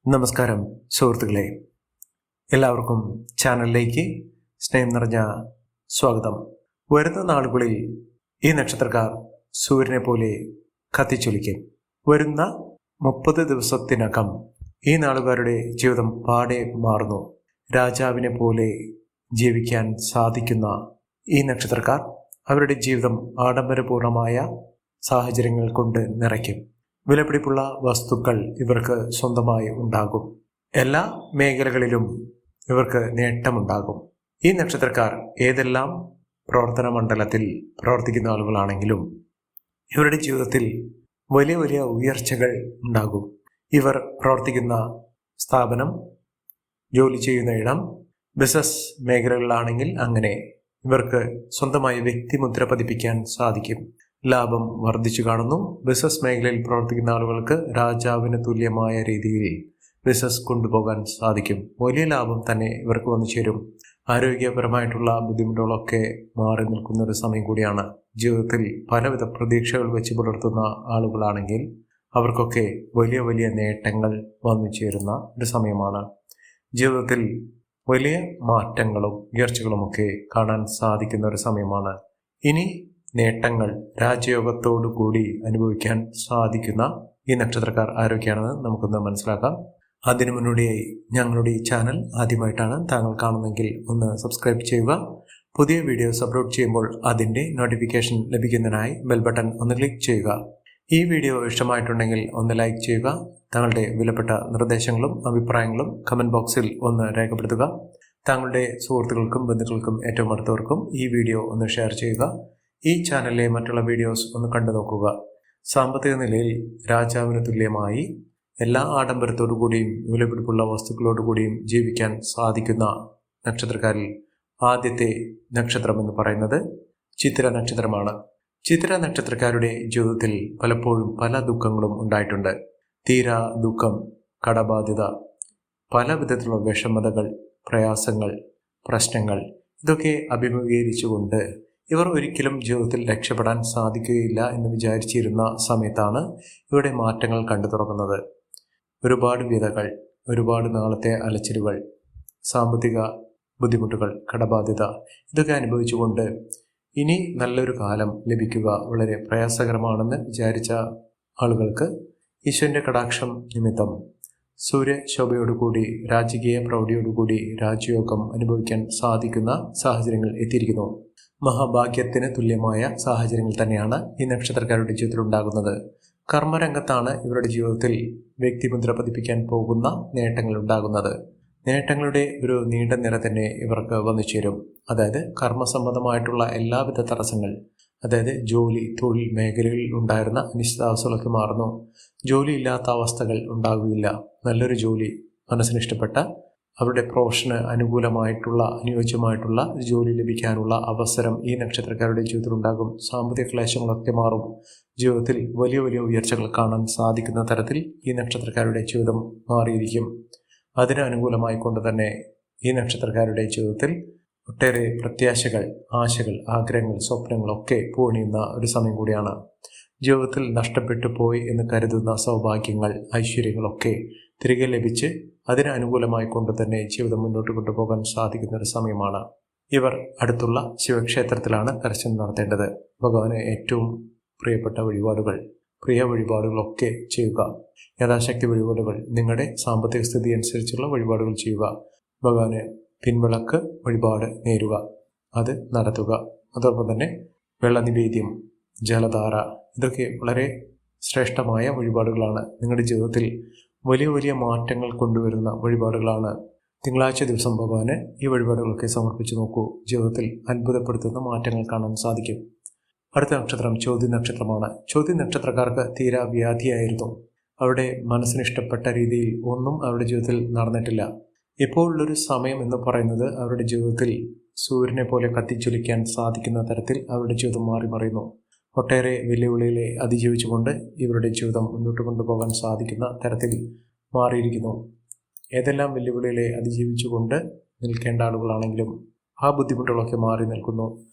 നമസ്കാരം സുഹൃത്തുക്കളെ, എല്ലാവർക്കും ചാനലിലേക്ക് സ്നേഹം നിറഞ്ഞ സ്വാഗതം. വരുന്ന നാളുകളിൽ ഈ നക്ഷത്രക്കാർ സൂര്യനെ പോലെ കത്തിച്ചൊലിക്കും. വരുന്ന 30 ദിവസത്തിനകം ഈ നാളുകാരുടെ ജീവിതം പാടെ മാറുന്നു. രാജാവിനെ പോലെ ജീവിക്കാൻ സാധിക്കുന്ന ഈ നക്ഷത്രക്കാർ അവരുടെ ജീവിതം ആഡംബരപൂർണമായ സാഹചര്യങ്ങൾ കൊണ്ട് നിറയ്ക്കും. വിലപിടിപ്പുള്ള വസ്തുക്കൾ ഇവർക്ക് സ്വന്തമായി ഉണ്ടാകും. എല്ലാ മേഖലകളിലും ഇവർക്ക് നേട്ടമുണ്ടാകും. ഈ നക്ഷത്രക്കാർ ഏതെല്ലാം പ്രവർത്തന മണ്ഡലത്തിൽ പ്രവർത്തിക്കുന്ന ആളുകളാണെങ്കിലും ഇവരുടെ ജീവിതത്തിൽ വലിയ വലിയ ഉയർച്ചകൾ ഉണ്ടാകും. ഇവർ പ്രവർത്തിക്കുന്ന സ്ഥാപനം, ജോലി ചെയ്യുന്ന ഇടം, ബിസിനസ് മേഖലകളിലാണെങ്കിൽ അങ്ങനെ ഇവർക്ക് സ്വന്തമായി വ്യക്തിമുദ്ര പതിപ്പിക്കാൻ സാധിക്കും. ലാഭം വർദ്ധിച്ചു കാണുന്നു. ബിസിനസ് മേഖലയിൽ പ്രവർത്തിക്കുന്ന ആളുകൾക്ക് രാജാവിന് തുല്യമായ രീതിയിൽ ബിസിനസ് കൊണ്ടുപോകാൻ സാധിക്കും. വലിയ ലാഭം തന്നെ ഇവർക്ക് വന്നു ചേരും. ആരോഗ്യപരമായിട്ടുള്ള ബുദ്ധിമുട്ടുകളൊക്കെ മാറി നിൽക്കുന്ന ഒരു സമയം കൂടിയാണ്. ജീവിതത്തിൽ പലവിധ പ്രതീക്ഷകൾ വെച്ച് പുലർത്തുന്ന ആളുകളാണെങ്കിൽ അവർക്കൊക്കെ വലിയ വലിയ നേട്ടങ്ങൾ വന്നു ചേരുന്ന ഒരു സമയമാണ്. ജീവിതത്തിൽ വലിയ മാറ്റങ്ങളും ഉയർച്ചകളുമൊക്കെ കാണാൻ സാധിക്കുന്ന ഒരു സമയമാണ്. ഇനി നേട്ടങ്ങൾ രാജയോഗത്തോടു കൂടി അനുഭവിക്കാൻ സാധിക്കുന്ന ഈ നക്ഷത്രക്കാർ ആരൊക്കെയാണെന്ന് നമുക്കൊന്ന് മനസ്സിലാക്കാം. അതിനു മുന്നോടിയായി ഞങ്ങളുടെ ഈ ചാനൽ ആദ്യമായിട്ടാണ് താങ്കൾ കാണുന്നതെങ്കിൽ ഒന്ന് സബ്സ്ക്രൈബ് ചെയ്യുക. പുതിയ വീഡിയോസ് അപ്ലോഡ് ചെയ്യുമ്പോൾ അതിൻ്റെ നോട്ടിഫിക്കേഷൻ ലഭിക്കുന്നതിനായി ബെൽ ബട്ടൺ ഒന്ന് ക്ലിക്ക് ചെയ്യുക. ഈ വീഡിയോ ഇഷ്ടമായിട്ടുണ്ടെങ്കിൽ ഒന്ന് ലൈക്ക് ചെയ്യുക. താങ്കളുടെ വിലപ്പെട്ട നിർദ്ദേശങ്ങളും അഭിപ്രായങ്ങളും കമൻറ്റ് ബോക്സിൽ ഒന്ന് രേഖപ്പെടുത്തുക. താങ്കളുടെ സുഹൃത്തുക്കൾക്കും ബന്ധുക്കൾക്കും ഏറ്റവും അടുത്തവർക്കും ഈ വീഡിയോ ഒന്ന് ഷെയർ ചെയ്യുക. ഈ ചാനലിലെ മറ്റുള്ള വീഡിയോസ് ഒന്ന് കണ്ടു നോക്കുക. സാമ്പത്തിക നിലയിൽ രാജാവിന് തുല്യമായി എല്ലാ ആഡംബരത്തോടു കൂടിയും വിലപിടിപ്പുള്ള വസ്തുക്കളോടുകൂടിയും ജീവിക്കാൻ സാധിക്കുന്ന നക്ഷത്രക്കാരിൽ ആദ്യത്തെ നക്ഷത്രം എന്ന് പറയുന്നത് ചിത്തിര നക്ഷത്രമാണ്. ചിത്തിര നക്ഷത്രക്കാരുടെ ജീവിതത്തിൽ പലപ്പോഴും പല ദുഃഖങ്ങളും ഉണ്ടായിട്ടുണ്ട്. തീരാ ദുഃഖം, കടബാധ്യത, പല വിധത്തിലുള്ള വിഷമതകൾ, പ്രയാസങ്ങൾ, പ്രശ്നങ്ങൾ ഇതൊക്കെ അഭിമുഖീകരിച്ചുകൊണ്ട് ഇവർ ഒരിക്കലും ജീവിതത്തിൽ രക്ഷപ്പെടാൻ സാധിക്കുകയില്ല എന്ന് വിചാരിച്ചിരുന്ന സമയത്താണ് ഇവിടെ മാറ്റങ്ങൾ കണ്ടു തുടങ്ങുന്നത്. ഒരുപാട് വ്യതകൾ, ഒരുപാട് നാളത്തെ അലച്ചിലുകൾ, സാമ്പത്തിക ബുദ്ധിമുട്ടുകൾ, കടബാധ്യത ഇതൊക്കെ അനുഭവിച്ചുകൊണ്ട് ഇനി നല്ലൊരു കാലം ലഭിക്കുക വളരെ പ്രയാസകരമാണെന്ന് വിചാരിച്ച ആളുകൾക്ക് ഈശ്വരൻ്റെ കടാക്ഷം നിമിത്തം സൂര്യശോഭയോടുകൂടി രാജകീയ പ്രൗഢിയോടുകൂടി രാജയോഗം അനുഭവിക്കാൻ സാധിക്കുന്ന സാഹചര്യങ്ങൾ എത്തിയിരിക്കുന്നു. മഹാഭാഗ്യത്തിന് തുല്യമായ സാഹചര്യങ്ങൾ തന്നെയാണ് ഈ നക്ഷത്രക്കാരുടെ ജീവിതത്തിൽ ഉണ്ടാകുന്നത്. കർമ്മരംഗത്താണ് ഇവരുടെ ജീവിതത്തിൽ വ്യക്തിമുദ്ര പതിപ്പിക്കാൻ പോകുന്ന നേട്ടങ്ങൾ ഉണ്ടാകുന്നത്. നേട്ടങ്ങളുടെ ഒരു നീണ്ട നിര തന്നെ ഇവർക്ക് വന്നു ചേരും. അതായത് കർമ്മസംബന്ധമായിട്ടുള്ള എല്ലാവിധ തടസ്സങ്ങൾ, അതായത് ജോലി, തൊഴിൽ മേഖലകളിൽ ഉണ്ടായിരുന്ന അനിശ്ചിതാവസ്ഥകളൊക്കെ മാറുന്നു. ജോലിയില്ലാത്ത അവസ്ഥകൾ ഉണ്ടാകുകയില്ല. നല്ലൊരു ജോലി, മനസ്സിനിഷ്ടപ്പെട്ട അവരുടെ പ്രൊഫഷന് അനുയോജ്യമായിട്ടുള്ള ജോലി ലഭിക്കാനുള്ള അവസരം ഈ നക്ഷത്രക്കാരുടെ ജീവിതത്തിൽ ഉണ്ടാകും. സാമ്പത്തിക ക്ലേശങ്ങളൊക്കെ മാറും. ജീവിതത്തിൽ വലിയ വലിയ ഉയർച്ചകൾ കാണാൻ സാധിക്കുന്ന തരത്തിൽ ഈ നക്ഷത്രക്കാരുടെ ജീവിതം മാറിയിരിക്കും. അതിന് അനുകൂലമായിക്കൊണ്ട് തന്നെ ഈ നക്ഷത്രക്കാരുടെ ജീവിതത്തിൽ ഒട്ടേറെ പ്രത്യാശകൾ, ആശകൾ, ആഗ്രഹങ്ങൾ, സ്വപ്നങ്ങളൊക്കെ പൂണിയുന്ന ഒരു സമയം കൂടിയാണ്. ജീവിതത്തിൽ നഷ്ടപ്പെട്ടു പോയി എന്ന് കരുതുന്ന സൗഭാഗ്യങ്ങൾ, ഐശ്വര്യങ്ങളൊക്കെ തിരികെ ലഭിച്ച് അതിന് അനുകൂലമായി കൊണ്ട് തന്നെ ജീവിതം മുന്നോട്ട് കൊണ്ടുപോകാൻ സാധിക്കുന്ന ഒരു സമയമാണ്. ഇവർ അടുത്തുള്ള ശിവക്ഷേത്രത്തിലാണ് ദർശനം നടത്തേണ്ടത്. ഭഗവാന് ഏറ്റവും പ്രിയപ്പെട്ട പ്രിയ വഴിപാടുകളൊക്കെ ചെയ്യുക. യഥാശക്തി വഴിപാടുകൾ, നിങ്ങളുടെ സാമ്പത്തിക സ്ഥിതി അനുസരിച്ചുള്ള വഴിപാടുകൾ ചെയ്യുക. ഭഗവാന് പിൻവിളക്ക് വഴിപാട് നേരുക, അത് നടത്തുക. അതോടൊപ്പം തന്നെ വെള്ളനിവേദ്യം, ജലധാര ഇതൊക്കെ വളരെ ശ്രേഷ്ഠമായ വഴിപാടുകളാണ്. നിങ്ങളുടെ ജീവിതത്തിൽ വലിയ വലിയ മാറ്റങ്ങൾ കൊണ്ടുവരുന്ന വഴിപാടുകളാണ്. തിങ്കളാഴ്ച ദിവസം ഭഗവാന് ഈ വഴിപാടുകളൊക്കെ സമർപ്പിച്ച് നോക്കൂ. ജീവിതത്തിൽ അത്ഭുതപ്പെടുത്തുന്ന മാറ്റങ്ങൾ കാണാൻ സാധിക്കും. അടുത്ത നക്ഷത്രം ചോതി നക്ഷത്രമാണ്. ചോതി നക്ഷത്രക്കാർക്ക് തീരാ വ്യാധിയായിരുന്നു. അവരുടെ മനസ്സിനിഷ്ടപ്പെട്ട രീതിയിൽ ഒന്നും അവരുടെ ജീവിതത്തിൽ നടന്നിട്ടില്ല. ഇപ്പോൾ ഉള്ളൊരു സമയം എന്ന് പറയുന്നത് അവരുടെ ജീവിതത്തിൽ സൂര്യനെ പോലെ കത്തിച്ചൊലിക്കാൻ സാധിക്കുന്ന തരത്തിൽ അവരുടെ ജീവിതം മാറി മറിയുന്നു. ഒട്ടേറെ വെല്ലുവിളികളെ അതിജീവിച്ചുകൊണ്ട് ഇവരുടെ ജീവിതം മുന്നോട്ട് കൊണ്ടുപോകാൻ സാധിക്കുന്ന തരത്തിൽ മാറിയിരിക്കുന്നു. ഏതെല്ലാം വെല്ലുവിളികളെ അതിജീവിച്ചുകൊണ്ട് നിൽക്കേണ്ട ആളുകളാണെങ്കിലും ആ ബുദ്ധിമുട്ടുകളൊക്കെ മാറി നിൽക്കുന്നു.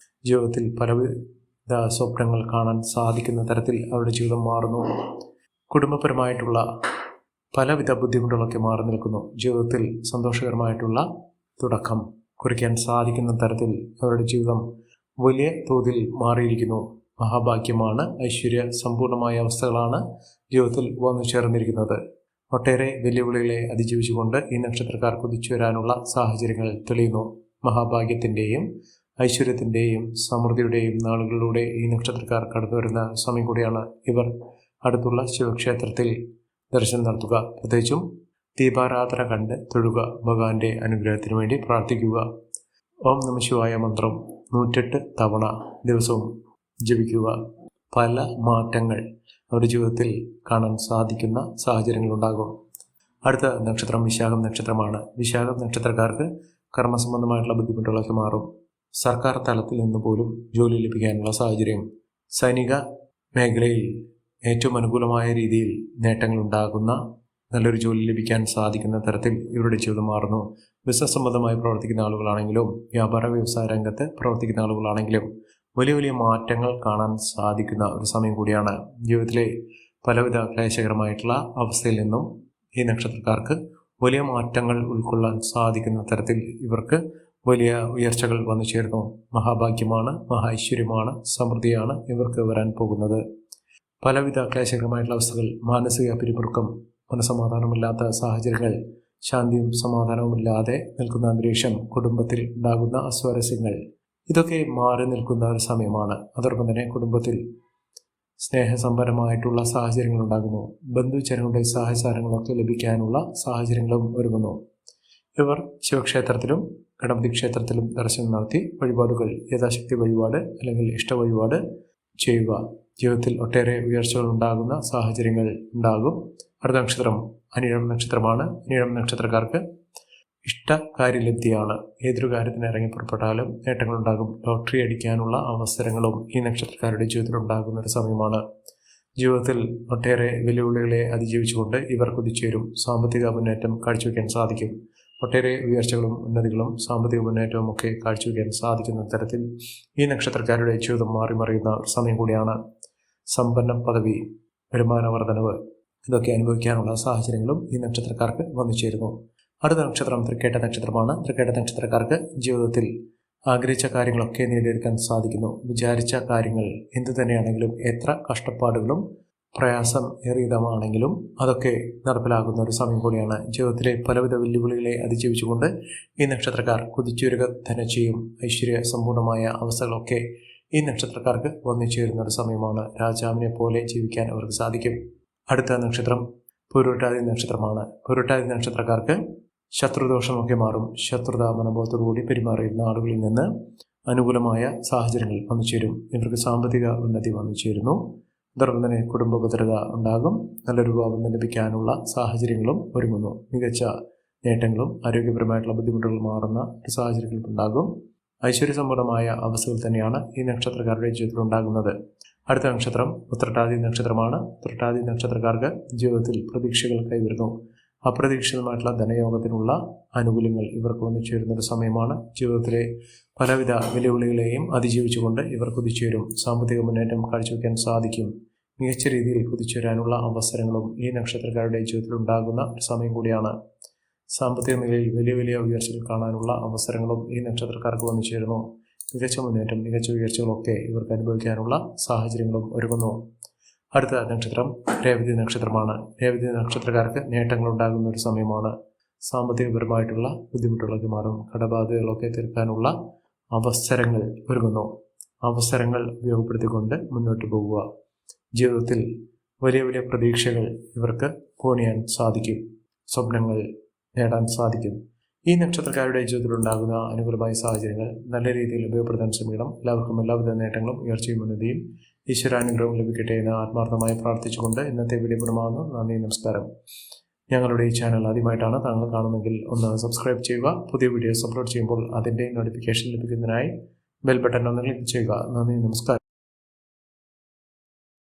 ജീവിതത്തിൽ പലവിധ സ്വപ്നങ്ങൾ കാണാൻ സാധിക്കുന്ന തരത്തിൽ അവരുടെ ജീവിതം മാറുന്നു. കുടുംബപരമായിട്ടുള്ള പലവിധ ബുദ്ധിമുട്ടുകളൊക്കെ മാറി നിൽക്കുന്നു. ജീവിതത്തിൽ സന്തോഷകരമായിട്ടുള്ള തുടക്കം കുറിക്കാൻ സാധിക്കുന്ന തരത്തിൽ അവരുടെ ജീവിതം വലിയ തോതിൽ മാറിയിരിക്കുന്നു. മഹാഭാഗ്യമാണ്, ഐശ്വര്യ സമ്പൂർണമായ അവസ്ഥകളാണ് ജീവിതത്തിൽ വന്നു ചേർന്നിരിക്കുന്നത്. ഒട്ടേറെ വെല്ലുവിളികളെ അതിജീവിച്ചുകൊണ്ട് ഈ നക്ഷത്രക്കാർ കുതിച്ചു വരാനുള്ള സാഹചര്യങ്ങൾ തെളിയുന്നു. മഹാഭാഗ്യത്തിൻ്റെയും ഐശ്വര്യത്തിൻ്റെയും സമൃദ്ധിയുടെയും നാളുകളിലൂടെ ഈ നക്ഷത്രക്കാർ കടന്നു വരുന്ന സമയം കൂടിയാണ്. ഇവർ അടുത്തുള്ള ശിവക്ഷേത്രത്തിൽ ദർശനം നടത്തുക, പ്രത്യേകിച്ചും ദീപാരാധന കണ്ട് തൊഴുക, ഭഗവാന്റെ അനുഗ്രഹത്തിന് വേണ്ടി പ്രാർത്ഥിക്കുക. ഓം നമഃശിവായ മന്ത്രം 108 തവണ ദിവസവും ജപിക്കുക. പല മാറ്റങ്ങൾ അവരുടെ ജീവിതത്തിൽ കാണാൻ സാധിക്കുന്ന സാഹചര്യങ്ങളുണ്ടാകും. അടുത്ത നക്ഷത്രം വിശാഖം നക്ഷത്രമാണ്. വിശാഖം നക്ഷത്രക്കാർക്ക് കർമ്മസംബന്ധമായിട്ടുള്ള ബുദ്ധിമുട്ടുകളൊക്കെ മാറും. സർക്കാർ തലത്തിൽ നിന്ന് പോലും ജോലി ലഭിക്കാനുള്ള സാഹചര്യം, സൈനിക മേഖലയിൽ ഏറ്റവും അനുകൂലമായ രീതിയിൽ നേട്ടങ്ങൾ ഉണ്ടാകുന്ന നല്ലൊരു ജോലി ലഭിക്കാൻ സാധിക്കുന്ന തരത്തിൽ ഇവരുടെ ജീവിതം മാറുന്നു. ബിസിനസ് സംബന്ധമായി പ്രവർത്തിക്കുന്ന ആളുകളാണെങ്കിലും വ്യാപാര വ്യവസായ രംഗത്ത് പ്രവർത്തിക്കുന്ന ആളുകളാണെങ്കിലും വലിയ വലിയ മാറ്റങ്ങൾ കാണാൻ സാധിക്കുന്ന ഒരു സമയം കൂടിയാണ്. ജീവിതത്തിലെ പലവിധ ക്ലേശകരമായിട്ടുള്ള അവസ്ഥയിൽ നിന്നും ഈ നക്ഷത്രക്കാർക്ക് വലിയ മാറ്റങ്ങൾ ഉൾക്കൊള്ളാൻ സാധിക്കുന്ന തരത്തിൽ ഇവർക്ക് വലിയ ഉയർച്ചകൾ വന്നു ചേരുന്നു. മഹാഭാഗ്യമാണ്, മഹാഐശ്വര്യമാണ്, സമൃദ്ധിയാണ് ഇവർക്ക് വരാൻ പോകുന്നത്. പലവിധ ക്ലേശകരമായിട്ടുള്ള അവസ്ഥകൾ, മാനസിക പിരിമുറുക്കം, മനസമാധാനമില്ലാത്ത സാഹചര്യങ്ങൾ, ശാന്തിയും സമാധാനവും ഇല്ലാതെ നിൽക്കുന്ന അന്തരീക്ഷം, കുടുംബത്തിൽ ഉണ്ടാകുന്ന അസ്വാരസ്യങ്ങൾ, ഇതൊക്കെ മാറി നിൽക്കുന്ന ഒരു സമയമാണ്. അതോടൊപ്പം തന്നെ കുടുംബത്തിൽ സ്നേഹസമ്പന്നമായിട്ടുള്ള സാഹചര്യങ്ങൾ ഉണ്ടാകുന്നു. ബന്ധുജനങ്ങളുടെ സഹായസാരങ്ങളൊക്കെ ലഭിക്കാനുള്ള സാഹചര്യങ്ങളും ഒരുങ്ങുന്നു. ഇവർ ശിവക്ഷേത്രത്തിലും ഗണപതി ക്ഷേത്രത്തിലും ദർശനം നടത്തി വഴിപാടുകൾ, യഥാശക്തി വഴിപാട് അല്ലെങ്കിൽ ഇഷ്ട വഴിപാട് ചെയ്യുക. ജീവിതത്തിൽ ഒട്ടേറെ ഉയർച്ചകൾ ഉണ്ടാകുന്ന സാഹചര്യങ്ങൾ ഉണ്ടാകും. അടുത്ത നക്ഷത്രം അനിഴം നക്ഷത്രമാണ്. അനിഴം നക്ഷത്രക്കാർക്ക് ഇഷ്ടകാര്യലബ്ധിയാണ്. ഏതൊരു കാര്യത്തിന് ഇറങ്ങി പുറപ്പെട്ടാലും നേട്ടങ്ങളുണ്ടാകും. ലോട്ടറി അടിക്കാനുള്ള അവസരങ്ങളും ഈ നക്ഷത്രക്കാരുടെ ജീവിതത്തിൽ ഉണ്ടാകുന്ന ഒരു സമയമാണ്. ജീവിതത്തിൽ ഒട്ടേറെ വെല്ലുവിളികളെ അതിജീവിച്ചുകൊണ്ട് ഇവർ കുതിച്ചുയരും. സാമ്പത്തിക മുന്നേറ്റം കാഴ്ചവെക്കാൻ സാധിക്കും. ഒട്ടേറെ ഉയർച്ചകളും ഉന്നതികളും സാമ്പത്തിക മുന്നേറ്റവും ഒക്കെ കാഴ്ചവെക്കാൻ സാധിക്കുന്ന തരത്തിൽ ഈ നക്ഷത്രക്കാരുടെ ജീവിതം മാറി മറിയുന്ന ഒരു സമയം കൂടിയാണ്. സമ്പന്ന പദവി, വരുമാന വർധനവ്, ഇതൊക്കെ അനുഭവിക്കാനുള്ള സാഹചര്യങ്ങളും ഈ നക്ഷത്രക്കാർക്ക് വന്നു ചേരുന്നു. അടുത്ത നക്ഷത്രം തൃക്കേട്ട നക്ഷത്രമാണ്. തൃക്കേട്ട നക്ഷത്രക്കാർക്ക് ജീവിതത്തിൽ ആഗ്രഹിച്ച കാര്യങ്ങളൊക്കെ നേടിയെടുക്കാൻ സാധിക്കുന്നു. വിചാരിച്ച കാര്യങ്ങൾ എന്തു തന്നെയാണെങ്കിലും, എത്ര കഷ്ടപ്പാടുകളും പ്രയാസം ഏറിയതാണെങ്കിലും അതൊക്കെ നടപ്പിലാകുന്ന ഒരു സമയം കൂടിയാണ്. ജീവിതത്തിലെ പലവിധ വെല്ലുവിളികളെ അതിജീവിച്ചുകൊണ്ട് ഈ നക്ഷത്രക്കാർ കുതിച്ചുയരുക തന്നെ ചെയ്യും. ഐശ്വര്യ സമ്പൂർണമായ അവസ്ഥകളൊക്കെ ഈ നക്ഷത്രക്കാർക്ക് വന്നു ചേരുന്ന ഒരു സമയമാണ്. രാജാവിനെ പോലെ ജീവിക്കാൻ അവർക്ക് സാധിക്കും. അടുത്ത നക്ഷത്രം പൂരുരുട്ടാതി നക്ഷത്രമാണ്. പൂരുരുട്ടാതി നക്ഷത്രക്കാർക്ക് ശത്രുദോഷമൊക്കെ മാറും. ശത്രുത മനോഭാവത്തോടുകൂടി പെരുമാറിയിരുന്ന ആളുകളിൽ നിന്ന് അനുകൂലമായ സാഹചര്യങ്ങൾ വന്നു ചേരും. ഇവർക്ക് സാമ്പത്തിക ഉന്നതി വന്നു ചേരുന്നു. അതോടൊപ്പം തന്നെ കുടുംബ ഭദ്രത ഉണ്ടാകും. നല്ലൊരു വിവാഹം ലഭിക്കാനുള്ള സാഹചര്യങ്ങളും ഒരുങ്ങുന്നു. മികച്ച നേട്ടങ്ങളും ആരോഗ്യപരമായിട്ടുള്ള ബുദ്ധിമുട്ടുകൾ മാറുന്ന ഒരു സാഹചര്യങ്ങളും ഉണ്ടാകും. ഐശ്വര്യസമ്പന്നമായ അവസ്ഥകൾ തന്നെയാണ് ഈ നക്ഷത്രക്കാരുടെ ജീവിതത്തിൽ ഉണ്ടാകുന്നത്. അടുത്ത നക്ഷത്രം ഉത്രട്ടാതി നക്ഷത്രമാണ്. ഉത്രട്ടാതി നക്ഷത്രക്കാർക്ക് ജീവിതത്തിൽ പ്രതീക്ഷകൾ കൈവരുന്നു. അപ്രതീക്ഷിതമായിട്ടുള്ള ധനയോഗത്തിനുള്ള ആനുകൂല്യങ്ങൾ ഇവർക്ക് വന്നു ചേരുന്നൊരു സമയമാണ്. ജീവിതത്തിലെ പലവിധ വെല്ലുവിളികളെയും അതിജീവിച്ചുകൊണ്ട് ഇവർ കുതിച്ചുവരും. സാമ്പത്തിക മുന്നേറ്റം കാഴ്ചവെക്കാൻ സാധിക്കും. മികച്ച രീതിയിൽ കുതിച്ചുവരാനുള്ള അവസരങ്ങളും ഈ നക്ഷത്രക്കാരുടെ ജീവിതത്തിൽ ഉണ്ടാകുന്ന ഒരു സമയം കൂടിയാണ്. സാമ്പത്തിക നിലയിൽ വലിയ വലിയ ഉയർച്ചകൾ കാണാനുള്ള അവസരങ്ങളും ഈ നക്ഷത്രക്കാർക്ക് വന്നു ചേരുന്നു. മികച്ച മുന്നേറ്റം, മികച്ച ഉയർച്ചകളൊക്കെ ഇവർക്ക് അനുഭവിക്കാനുള്ള സാഹചര്യങ്ങളും ഒരുങ്ങുന്നു. അടുത്ത നക്ഷത്രം രേവതി നക്ഷത്രമാണ്. രേവതി നക്ഷത്രക്കാർക്ക് നേട്ടങ്ങൾ ഉണ്ടാകുന്ന ഒരു സമയമാണ്. സാമ്പത്തികപരമായിട്ടുള്ള ബുദ്ധിമുട്ടുകളൊക്കെ മാറും. കടബാധ്യതകളൊക്കെ തീർക്കാനുള്ള അവസരങ്ങൾ ഒരുങ്ങുന്നു. അവസരങ്ങൾ ഉപയോഗപ്പെടുത്തിക്കൊണ്ട് മുന്നോട്ട് പോകുക. ജീവിതത്തിൽ വലിയ വലിയ പ്രതീക്ഷകൾ ഇവർക്ക് പൂണിയാൻ സാധിക്കും. സ്വപ്നങ്ങൾ നേടാൻ സാധിക്കും. ഈ നക്ഷത്രക്കാരുടെ ജീവിതത്തിലുണ്ടാകുന്ന അനുകൂലമായ സാഹചര്യങ്ങൾ നല്ല രീതിയിൽ ഉപയോഗപ്പെടുത്താൻ ശ്രമിക്കണം. എല്ലാവർക്കും എല്ലാവിധ നേട്ടങ്ങളും ഉയർച്ചയും ഉന്നതിയും ഈശ്വരാനുഗ്രഹവും ലഭിക്കട്ടെ എന്ന് ആത്മാർത്ഥമായി പ്രാർത്ഥിച്ചുകൊണ്ട് ഇന്നത്തെ വീഡിയോ പൂർണ്ണമാകുന്നു. നന്ദി, നമസ്കാരം. ഞങ്ങളുടെ ഈ ചാനൽ ആദ്യമായിട്ടാണ് താങ്കൾ കാണുന്നതെങ്കിൽ ഒന്ന് സബ്സ്ക്രൈബ് ചെയ്യുക. പുതിയ വീഡിയോസ് അപ്ലോഡ് ചെയ്യുമ്പോൾ അതിൻ്റെ നോട്ടിഫിക്കേഷൻ ലഭിക്കുന്നതിനായി ബെൽ ബട്ടൺ ഒന്ന് ക്ലിക്ക് ചെയ്യുക. നന്ദി, നമസ്കാരം.